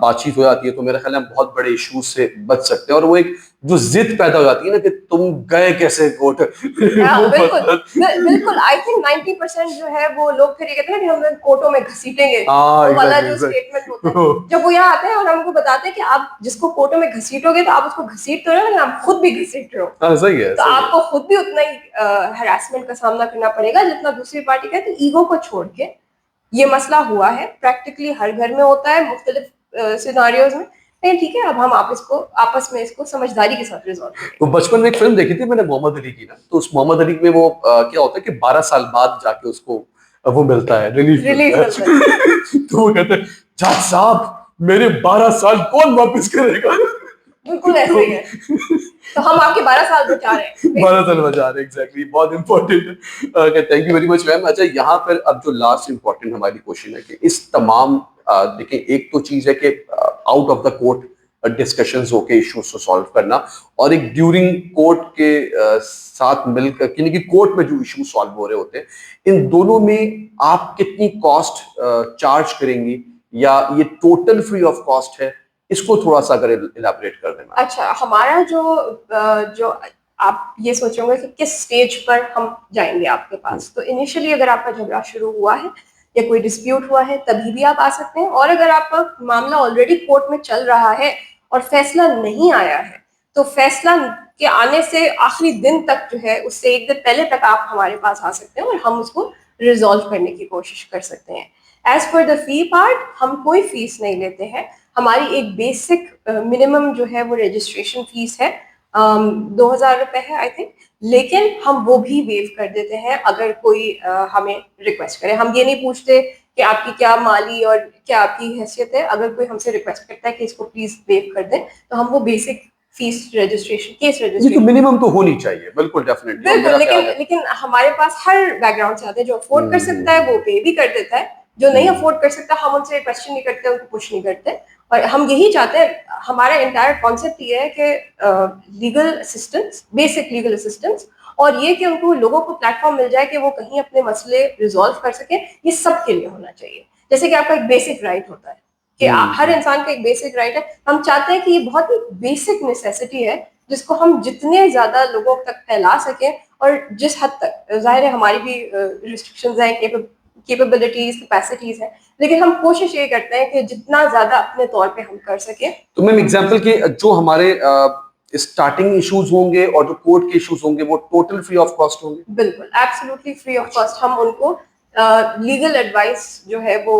S1: بات چیت ہو جاتی ہے تو میرا خیال ہے بہت بڑے ایشوز سے بچ سکتے ہیں. اور وہ ایک جو ضد پیدا ہو جاتی ہے نا کہ تم گئے کیسے کورٹ.
S2: بالکل آئی تھنک 90% جو ہے وہ لوگ پھر یہ کہتے ہیں کہ ہم کورٹوں میں گھسیٹیں گے والا جو اسٹیٹمنٹ ہوتا ہے. جب وہ یہاں آتے ہیں اور ہم کو بتاتے ہیں کہ آپ جس کو کورٹوں میں گھسیٹو گے تو آپ اس کو گھسیٹ تو رہے ہو، آپ خود بھی گھسیٹ رہے ہو.
S1: صحیح ہے،
S2: تو آپ کو خود بھی اتنا ہی ہراسمنٹ کا سامنا کرنا پڑے گا جتنا دوسری پارٹی کا ہے. تو ایگو کو چھوڑ کے یہ مسئلہ ہوا ہے، پریکٹیکلی ہر گھر میں ہوتا ہے مختلف سیناریوز میں. نہیں ٹھیک ہے، اب ہم آپس میں اس کو سمجھداری کے ساتھ ریزالو کریں.
S1: تو بچپن میں ایک فلم دیکھی تھی میں نے محمد علی کی نا، تو اس محمد علی میں وہ کیا ہوتا ہے کہ 12 سال بعد جا کے اس کو وہ ملتا ہے ریلیف ملتا ہے. تو وہ کہتے ہیں جج صاحب میرے 12 سال کون واپس کرے گا.
S2: بالکل ایسے ہی ہے. تو ہم آپ کے 12 سال بچا رہے ہیں.
S1: 12 سال بچا رہے ہیں, ایگزیکٹلی, بہت امپورٹنٹ ہے. تھینک یو ویری مچ میم. اچھا یہاں پر اب جو لاسٹ امپورٹنٹ ہماری کوشچن ہے کہ اس تمام دیکھیں ایک تو چیز ہے کہ out of the court discussions ہو کے ایشوز کو سالو کرنا, اور ایک ڈیورنگ کورٹ کے ساتھ مل کر, یعنی کہ کورٹ میں جو ایشو سالو ہو رہے ہوتے ہیں, ان دونوں میں آپ کتنی کاسٹ چارج کریں گی, یا یہ ٹوٹل فری آف کاسٹ ہے؟ اس کو تھوڑا سا اگر الیبوریٹ کر دیں.
S2: اچھا, ہمارا جو آپ یہ سوچیں گے کہ کس سٹیج پر ہم جائیں گے آپ کے پاس, تو انیشلی اگر آپ کا جھگڑا شروع ہوا ہے یا کوئی ڈسپیوٹ ہوا ہے تبھی بھی آپ آ سکتے ہیں, اور اگر آپ کا معاملہ آلریڈی کورٹ میں چل رہا ہے اور فیصلہ نہیں آیا ہے تو فیصلہ کے آنے سے آخری دن تک جو ہے اس سے ایک دن پہلے تک آپ ہمارے پاس آ سکتے ہیں اور ہم اس کو ریزالو کرنے کی کوشش کر سکتے ہیں. ایز پر دا فی پارٹ, ہم کوئی فیس نہیں لیتے ہیں. ہماری ایک بیسک منیمم جو ہے وہ رجسٹریشن فیس ہے 2,000 روپے ہے آئی تھنک, لیکن ہم وہ بھی ویو کر دیتے ہیں اگر کوئی ہمیں ریکویسٹ کرے. ہم یہ نہیں پوچھتے کہ آپ کی کیا مالی اور کیا آپ کی حیثیت ہے. اگر کوئی ہم سے ریکویسٹ کرتا ہے کہ اس کو پلیز ویو کر دیں تو ہم وہ basic fees registration case registration
S1: minimum تو ہونی چاہیے, بالکل ڈیفینیٹلی.
S2: بالکل, لیکن ہمارے پاس ہر بیک گراؤنڈ سے آتے ہیں. جو افورڈ کر سکتا ہے وہ پے بھی کر دیتا ہے, جو نہیں افورڈ کر سکتا ہم ان سے کوشچن نہیں کرتے, ان کو پوچھ نہیں کرتے. اور ہم یہی چاہتے ہیں, ہمارا انٹائر کانسیپٹ یہ ہے کہ legal assistance, basic legal assistance, اور یہ کہ ان کو لوگوں کو پلیٹ فارم مل جائے کہ وہ کہیں اپنے مسئلے ریزالو کر سکیں, یہ سب کے لیے ہونا چاہیے. جیسے کہ آپ کا ایک بیسک رائٹ ہوتا ہے کہ ہر انسان کا ایک بیسک رائٹ ہے, ہم چاہتے ہیں کہ یہ بہت ہی بیسک نیسیسٹی ہے جس کو ہم جتنے زیادہ لوگوں تک پھیلا سکیں, اور جس حد تک, ظاہر ہے ہماری بھی ریسٹرکشنز ہیں, کیپیبلٹیز, کیپیسٹیز ہیں, لیکن ہم کوشش یہ کرتے ہیں کہ جتنا زیادہ اپنے طور پہ ہم کر سکیں.
S1: تو میم ایگزامپل کے جو ہمارے اسٹارٹنگ ایشوز ہوں گے اور جو کورٹ کے ایشوز ہوں گے وہ ٹوٹل فری آف کاسٹ ہوں گے؟
S2: بالکل, ایبسلیوٹلی فری آف کاسٹ. ہم ان کو لیگل ایڈوائس جو ہے وہ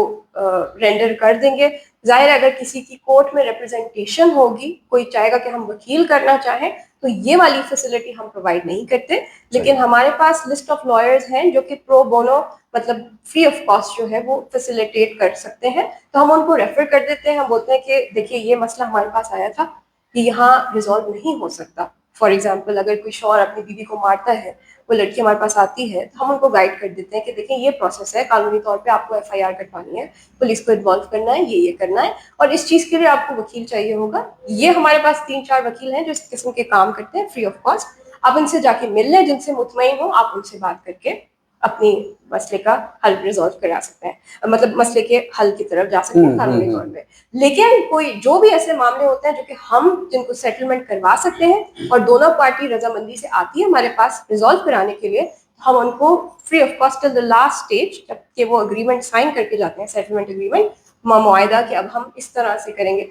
S2: رینڈر کر دیں گے. ظاہر ہے اگر کسی کی کورٹ میں ریپرزینٹیشن ہوگی, کوئی چاہے گا کہ ہم وکیل کرنا چاہیں, تو یہ والی فیسلٹی ہم پرووائڈ نہیں کرتے. لیکن ہمارے پاس لسٹ آف لائرز ہیں جو کہ پرو بونو, مطلب فری آف کاسٹ جو ہے وہ فیسیلیٹیٹ کر سکتے ہیں. تو ہم ان کو ریفر کر دیتے ہیں. ہم بولتے ہیں کہ دیکھیے یہ مسئلہ ہمارے پاس آیا تھا, یہ یہاں ریزالو نہیں ہو سکتا. فار ایگزامپل اگر کوئی شوہر اپنی بیوی کو مارتا ہے, وہ لڑکی ہمارے پاس آتی ہے, تو ہم ان کو گائڈ کر دیتے ہیں کہ دیکھیں یہ پروسیس ہے, قانونی طور پہ آپ کو FIR کٹوانی ہے, پولیس کو انوالو کرنا ہے, یہ کرنا ہے, اور اس چیز کے لیے آپ کو وکیل چاہیے ہوگا. یہ ہمارے پاس 3-4 وکیل ہیں جو اس قسم کے کام کرتے ہیں فری آف کاسٹ. آپ ان سے جا کے مل لیں, جن سے مطمئن ہو آپ ان سے بات کر کے اپنی مسئلے کا حل ریزالو کرا سکتے ہیں, مطلب مسئلے کے حل کی طرف جا سکتے ہیں قانونی طور پہ. لیکن کوئی جو بھی ایسے معاملے ہوتے ہیں جو کہ ہم جن کو سیٹلمنٹ کروا سکتے ہیں اور دونوں پارٹی رضامندی سے آتی ہے ہمارے پاس ریزالو کرانے کے لیے, ہم ان کو free of cost till the last stage, جب کہ وہ اگریمنٹ سائن کر کے جاتے ہیں, سیٹلمنٹ اگریمنٹ, معاہدہ کہ اب ہم اس طرح سے کریں گے.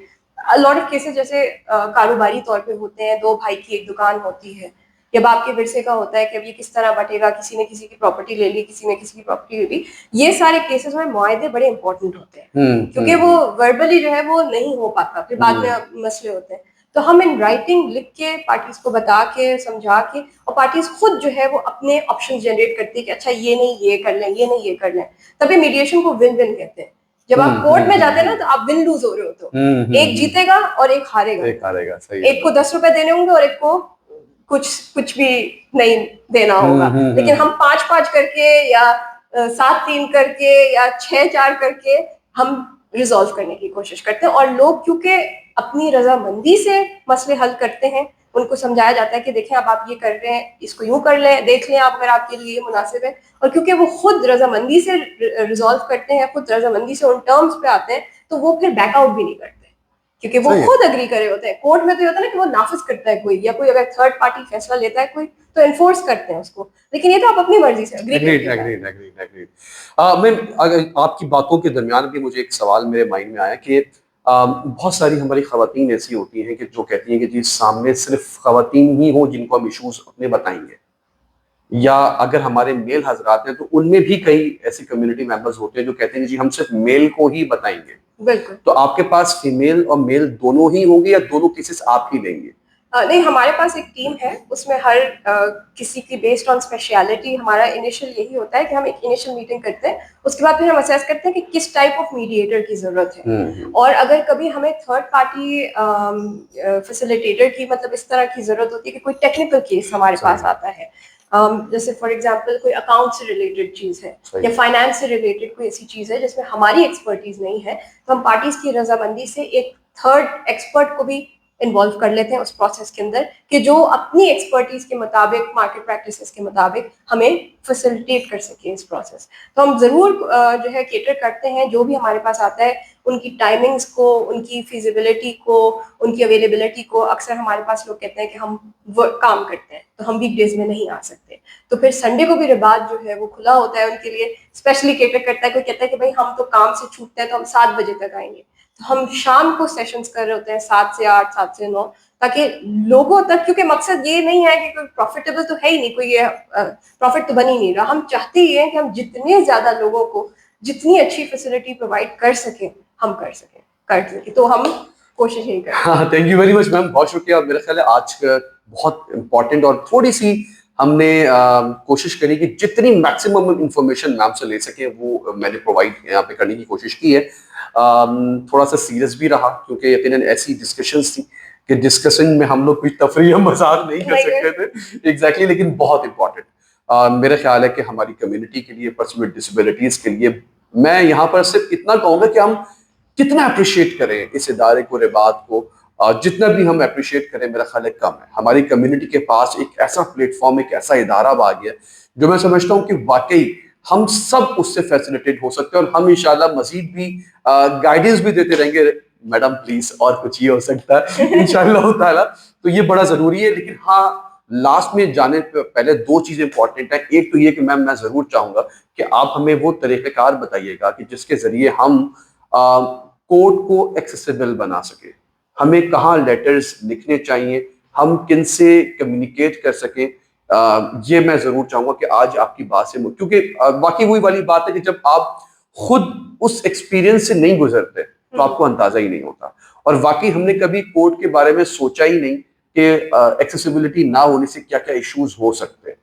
S2: لاٹ آف کیسز جیسے کاروباری طور پہ ہوتے ہیں, 2 بھائی کی ایک دکان ہوتی ہے, یا باپ کے ورثے کا ہوتا ہے کہ اب یہ کس طرح بٹے گا, کسی نے کسی کی پراپرٹی لے لی, کسی نے کسی کی پراپرٹی لے لی. یہ سارے کیسز میں معاہدے بڑے امپورٹنٹ ہوتے ہیں کیونکہ وہ وربلی جو ہے وہ نہیں ہو پاتا, پھر بعد میں مسئلے ہوتے ہیں. تو ہم ان رائٹنگ لکھ کے پارٹیز کو بتا کے سمجھا کے, اور پارٹیز خود جو ہے وہ اپنے آپشن جنریٹ کرتی ہے کہ اچھا یہ نہیں یہ کر لیں, یہ نہیں یہ کر لیں. تبھی میڈیشن کو ون ون کہتے ہیں. جب آپ کورٹ میں جاتے ہیں نا تو آپ ون لوز ہو رہے ہوتے ہو, ایک جیتے گا اور ایک ہارے گا, ایک کو 10 روپے دینے ہوں گے اور ایک کو کچھ بھی نہیں دینا ہوگا. لیکن ہم 5-5 کر کے یا 7-3 کر کے یا 6-4 کر کے ہم ریزالو کرنے کی کوشش کرتے ہیں. اور لوگ کیونکہ اپنی رضامندی سے مسئلے حل کرتے ہیں, ان کو سمجھایا جاتا ہے کہ دیکھیں اب آپ یہ کر رہے ہیں, اس کو یوں کر لیں, دیکھ لیں آپ اگر آپ کے لیے یہ مناسب ہے. اور کیونکہ وہ خود رضامندی سے ریزالو کرتے ہیں, خود رضامندی سے ان ٹرمز پہ آتے ہیں, تو وہ پھر بیک آؤٹ بھی نہیں کرتے کیونکہ وہ خود اگری کرے ہوتے ہیں. کورٹ میں تو یہ ہوتا ہے نا کہ وہ نافذ کرتا ہے کوئی, یا کوئی اگر تھرڈ پارٹی فیصلہ لیتا ہے کوئی تو انفورس کرتے ہیں اس کو, لیکن یہ تو آپ اپنی مرضی سے
S1: میں آپ کی باتوں کے درمیان بھی مجھے ایک سوال میرے مائنڈ میں آیا کہ بہت ساری ہماری خواتین ایسی ہوتی ہیں کہ جو کہتی ہیں کہ جی سامنے صرف خواتین ہی ہوں جن کو ہم ایشوز اپنے بتائیں گے, یا اگر ہمارے میل حضرات ہیں تو ان میں بھی کئی ایسی کمیونٹی ممبرز ہوتے ہیں جو کہتے ہیں جی ہم صرف میل کو ہی بتائیں گے.
S2: بالکل.
S1: تو آپ کے پاس فیمیل اور میل دونوں ہی ہوں گے یا دونوں کیسز آپ ہی لیں گے؟
S2: نہیں, ہمارے پاس ایک ٹیم ہے, اس میں ہر کسی کی بیسڈ آن اسپیشلٹی. ہمارا انیشیل یہی ہوتا ہے کہ ہم ایک انیشیل میٹنگ کرتے ہیں, اس کے بعد پھر ہم اسیس کرتے ہیں کہ کس ٹائپ آف میڈیٹر کی ضرورت ہے, اور اگر کبھی ہمیں تھرڈ پارٹی فیسیلیٹیٹر کی مطلب اس طرح کی ضرورت ہوتی ہے کہ کوئی ٹیکنیکل کیس ہمارے پاس آتا ہے, جیسے فار ایگزامپل کوئی اکاؤنٹ سے ریلیٹڈ چیز ہے یا فائنانس سے ریلیٹڈ کوئی ایسی چیز ہے جس میں ہماری ایکسپرٹیز نہیں ہے, تو ہم پارٹیز کی رضامندی سے ایک تھرڈ ایکسپرٹ کو بھی انوالو کر لیتے ہیں اس پروسیس کے اندر, کہ جو اپنی ایکسپرٹیز کے مطابق, مارکیٹ پریکٹسز کے مطابق ہمیں فیسیلیٹیٹ کر سکیں اس پروسیس. تو ہم ضرور جو ہے کیٹر کرتے ہیں جو بھی ہمارے پاس آتا ہے, ان کی ٹائمنگس کو, ان کی فیزیبلٹی کو, ان کی اویلیبلٹی کو. اکثر ہمارے پاس لوگ کہتے ہیں کہ ہم کام کرتے ہیں تو ہم ویک ڈیز میں نہیں آ سکتے, تو پھر سنڈے کو بھی رباط جو ہے وہ کھلا ہوتا ہے ان کے لیے, اسپیشلی کیٹر کرتا ہے. کوئی کہتا ہے کہ بھائی ہم تو کام سے چھوٹتے ہیں تو ہم 7 بجے تک آئیں گے, تو ہم شام کو سیشنز کر رہے ہوتے ہیں 7 سے 8, 7 سے 9, تاکہ لوگوں تک, کیونکہ مقصد یہ نہیں ہے کہ کوئی پروفیٹیبل تو ہے ہی نہیں, کوئی پروفٹ تو بن ہی نہیں رہا. ہم چاہتے ہی ہیں کہ ہم جتنے زیادہ لوگوں کو جتنی اچھی فیسلٹی پرووائڈ کر سکیں ہم کر سکیں, تو ہم کوشش یہی کریں.
S1: ہاں, تھینک یو ویری مچ میم, بہت شکریہ. میرا خیال ہے آج کا بہت امپورٹنٹ اور تھوڑی سی ہم نے کوشش کری کہ جتنی میکسیمم انفارمیشن میم سے لے سکیں وہ میں نے پرووائڈ یہاں پہ کرنے کی کوشش کی ہے. تھوڑا سا سیریس بھی رہا کیونکہ یقیناً ایسی ڈسکشنز تھی کہ ڈسکشن میں ہم لوگ کچھ تفریح مزاح نہیں کر سکتے تھے ایگزیکٹلی, لیکن بہت امپورٹنٹ. میرا خیال ہے کہ ہماری کمیونٹی کے لیے, پرسن ود ڈسیبلٹیز کے لیے, میں یہاں پر صرف اتنا کہوں گا کہ ہم کتنا اپریشیٹ کریں اس ادارے کو, رباط کو, جتنا بھی ہم اپریشیٹ کریں میرا خیال ہے کم ہے. ہماری کمیونٹی کے پاس ایک ایسا پلیٹ فارم, ایک ایسا ادارہ آ گیا جو میں سمجھتا ہوں کہ واقعی ہم سب اس سے فیسلیٹیٹ ہو سکتے ہیں, اور ہم انشاءاللہ مزید بھی گائیڈنس بھی دیتے رہیں گے. میڈم پلیز اور کچھ یہ ہو سکتا ہے انشاءاللہ تعالیٰ, تو یہ بڑا ضروری ہے. لیکن ہاں, لاسٹ میں جانے پہلے 2 چیزیں امپورٹنٹ ہیں. ایک تو یہ کہ میں ضرور چاہوں گا کہ آپ ہمیں وہ طریقہ کار بتائیے گا کہ جس کے ذریعے ہم کورٹ کو ایکسیسیبل بنا سکیں. ہمیں کہاں لیٹرز لکھنے چاہیے, ہم کن سے کمیونیکیٹ کر سکیں. یہ میں ضرور چاہوں گا کہ آج آپ کی بات سے, کیونکہ باقی وہی والی بات ہے کہ جب آپ خود اس ایکسپیرینس سے نہیں گزرتے تو آپ کو اندازہ ہی نہیں ہوتا. اور واقعی ہم نے کبھی کورٹ کے بارے میں سوچا ہی نہیں کہ ایکسیسیبلٹی نہ ہونے سے کیا کیا ایشوز ہو سکتے ہیں.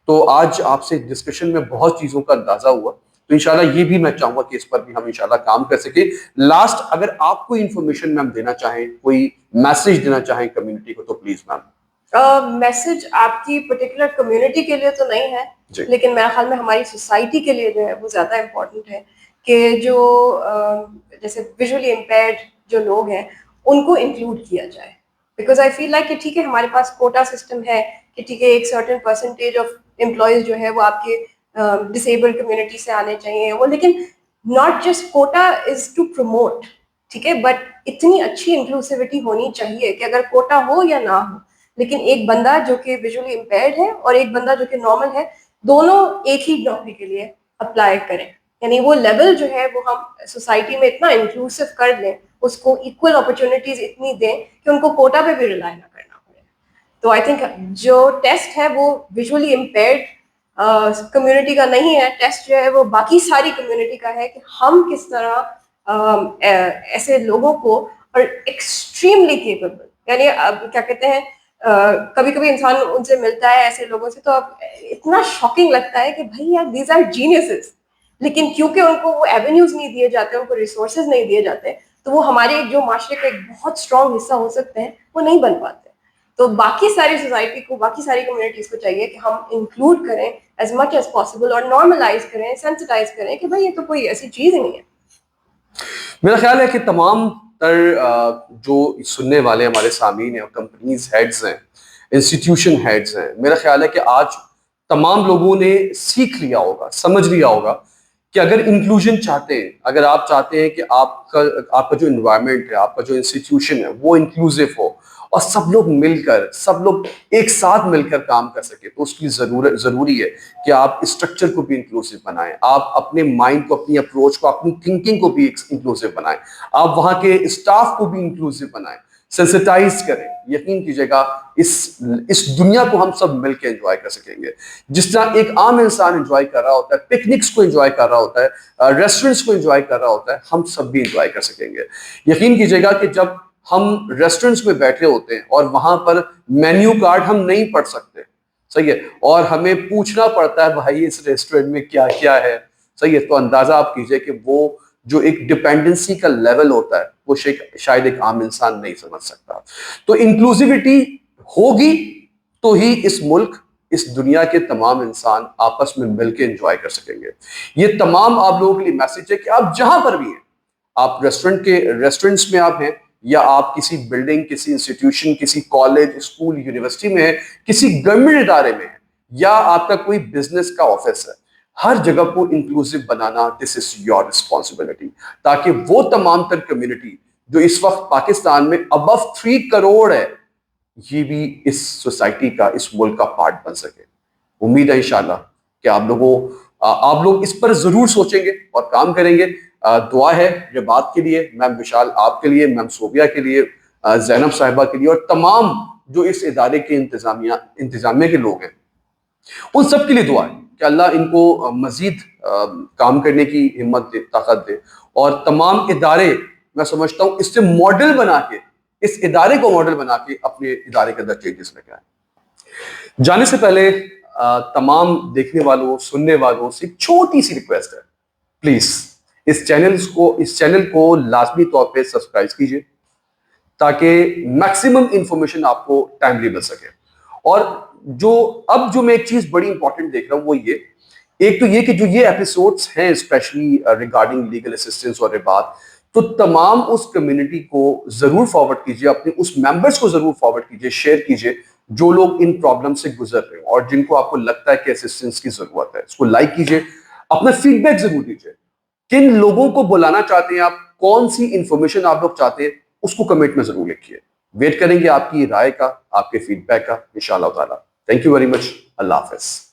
S1: تو آج آپ سے ڈسکشن میں بہت چیزوں کا اندازہ ہوا, تو انشاءاللہ یہ بھی میں چاہوں گا کہ اس پر بھی ہم انشاءاللہ کام کر سکیں. لاسٹ اگر آپ کوئی انفارمیشن میم دینا چاہیں, کوئی میسج دینا چاہیں کمیونٹی کو, تو پلیز میم.
S2: میسج آپ کی پرٹیکولر کمیونٹی کے لیے تو نہیں ہے, لیکن میرا خیال میں ہماری سوسائٹی کے لیے جو ہے وہ زیادہ امپورٹنٹ ہے کہ جو جیسے ویژولی امپیئرڈ جو لوگ ہیں ان کو انکلوڈ کیا جائے. بیکاز آئی فیل لائک کہ ٹھیک ہے ہمارے پاس کوٹا سسٹم ہے کہ ٹھیک ہے ایک سرٹن پرسنٹیج آف امپلائیز جو ہے وہ آپ کے ڈسیبلڈ کمیونٹی سے آنے چاہیے وہ, لیکن not just quota is to promote, ٹھیک ہے, بٹ اتنی اچھی انکلوسیوٹی ہونی چاہیے کہ اگر کوٹا ہو یا نہ ہو, لیکن ایک بندہ جو کہ ویژولی امپیئرڈ ہے اور ایک بندہ جو کہ نارمل ہے, دونوں ایک ہی نوکری کے لیے اپلائی کریں. یعنی وہ لیول جو ہے وہ ہم سوسائٹی میں اتنا انکلوسیو کر لیں, اس کو ایکول اپرچونیٹیز اتنی دیں کہ ان کو کوٹا پہ بھی ریلائی نہ کرنا پڑے. تو آئی تھنک جو ٹیسٹ ہے وہ ویژولی امپیئرڈ کمیونٹی کا نہیں ہے, ٹیسٹ جو ہے وہ باقی ساری کمیونٹی کا ہے کہ ہم کس طرح ایسے لوگوں کو, اور ایکسٹریملی کیپیبل, یعنی کیا کہتے ہیں کبھی کبھی انسان ان سے ملتا ہے ایسے لوگوں سے تو اب اتنا شاکنگ لگتا ہے کہ بھائی یار دیز آر جینیسز, لیکن کیونکہ ان کو وہ ایونیوز نہیں دیے جاتے, ان کو ریسورسز نہیں دیے جاتے, تو وہ ہمارے جو معاشرے کا ایک بہت اسٹرانگ حصہ ہو سکتے ہیں وہ نہیں بن پاتے. تو باقی ساری سوسائٹی کو, باقی ساری کمیونٹیز کو چاہیے کہ ہم انکلوڈ کریں ایز مچ ایز پاسبل اور نارملائز کریں, سینسٹائز کریں کہ بھائی یہ تو کوئی ایسی چیز ہی نہیں ہے.
S1: میرا خیال ہے کہ تمام تر جو سننے والے ہمارے سامعین ہیں, کمپنیز ہیڈز ہیں, انسٹیٹیوشن ہیڈز ہیں, میرا خیال ہے کہ آج تمام لوگوں نے سیکھ لیا ہوگا, سمجھ لیا ہوگا کہ اگر انکلوژن چاہتے ہیں, اگر آپ چاہتے ہیں کہ آپ کا جو انوائرمنٹ ہے, آپ کا جو انسٹیٹیوشن ہے وہ انکلوزیو ہو اور سب لوگ مل کر, سب لوگ ایک ساتھ مل کر کام کر سکے, تو اس کی ضروری ہے کہ آپ اسٹرکچر کو بھی انکلوسیو بنائیں, آپ اپنے مائنڈ کو, اپنی اپروچ کو, اپنی تھنکنگ کو بھی انکلوسیو بنائیں, آپ وہاں کے اسٹاف کو بھی انکلوسیو بنائیں, سینسٹائز کریں. یقین کیجیے گا اس دنیا کو ہم سب مل کے انجوائے کر سکیں گے. جس طرح ایک عام انسان انجوائے کر رہا ہوتا ہے, پکنکس کو انجوائے کر رہا ہوتا ہے, ریسٹورینٹس کو انجوائے کر رہا ہوتا ہے, ہم سب بھی انجوائے کر سکیں گے. یقین کیجیے گا کہ جب ہم ریسٹورنٹس میں بیٹھے ہوتے ہیں اور وہاں پر مینیو کارڈ ہم نہیں پڑھ سکتے, صحیح ہے, اور ہمیں پوچھنا پڑتا ہے بھائی اس ریسٹورنٹ میں کیا کیا ہے, صحیح ہے. تو اندازہ آپ کیجئے کہ وہ جو ایک ڈپینڈنسی کا لیول ہوتا ہے وہ شاید ایک عام انسان نہیں سمجھ سکتا. تو انکلوسیوٹی ہوگی تو ہی اس ملک, اس دنیا کے تمام انسان آپس میں مل کے انجوائے کر سکیں گے. یہ تمام آپ لوگوں کے لیے میسج ہے کہ آپ جہاں پر بھی ہیں, آپ ریسٹورنٹس میں آپ ہیں, یا آپ کسی بلڈنگ, کسی انسٹیٹیوشن, کسی کالج, اسکول, یونیورسٹی میں ہیں, کسی گورنمنٹ ادارے میں ہیں, یا آپ کا کوئی بزنس کا آفس ہے, ہر جگہ کو inclusive banana this is your responsibility, تاکہ وہ تمام تر کمیونٹی جو اس وقت پاکستان میں ابو 3 کروڑ ہے, یہ بھی اس سوسائٹی کا, اس ملک کا پارٹ بن سکے. امید ہے انشاءاللہ کہ آپ لوگ اس پر ضرور سوچیں گے اور کام کریں گے. دعا ہے رباط کے لیے, میم وشال آپ کے لیے, میم صوبیہ کے لیے, زینب صاحبہ کے لیے, اور تمام جو اس ادارے کے انتظامیہ کے لوگ ہیں, ان سب کے لیے دعا ہے کہ اللہ ان کو مزید کام کرنے کی ہمت دے, طاقت دے, اور تمام ادارے میں سمجھتا ہوں اس سے ماڈل بنا کے, اس ادارے کو ماڈل بنا کے اپنے ادارے کے اندر چینجز لے کے آئیں. جانے سے پہلے تمام دیکھنے والوں, سننے والوں سے ایک چھوٹی سی ریکویسٹ ہے, پلیز اس چینل کو لازمی طور پہ سبسکرائب کیجیے تاکہ میکسیمم انفارمیشن آپ کو ٹائملی مل سکے. اور جو میں ایک چیز بڑی امپورٹنٹ دیکھ رہا ہوں وہ یہ, ایک تو یہ کہ جو یہ ایپیسوڈز ہیں اسپیشلی ریگارڈنگ لیگل اسسٹنس اور رباط, تو تمام اس کمیونٹی کو ضرور فارورڈ کیجیے, اپنے اس ممبرس کو ضرور فارورڈ کیجیے, شیئر کیجیے جو لوگ ان پرابلم سے گزر رہے ہیں اور جن کو آپ کو لگتا ہے کہ اسسٹنس کی ضرورت ہے. اس کو لائک کیجیے, اپنا فیڈ بیک ضرور دیجیے, کن لوگوں کو بلانا چاہتے ہیں آپ, کون سی انفارمیشن آپ لوگ چاہتے ہیں, اس کو کمنٹ میں ضرور لکھیے. ویٹ کریں گے آپ کی رائے کا, آپ کے فیڈ بیک کا انشاءاللہ تعالی. Thank you very much. اللہ حافظ.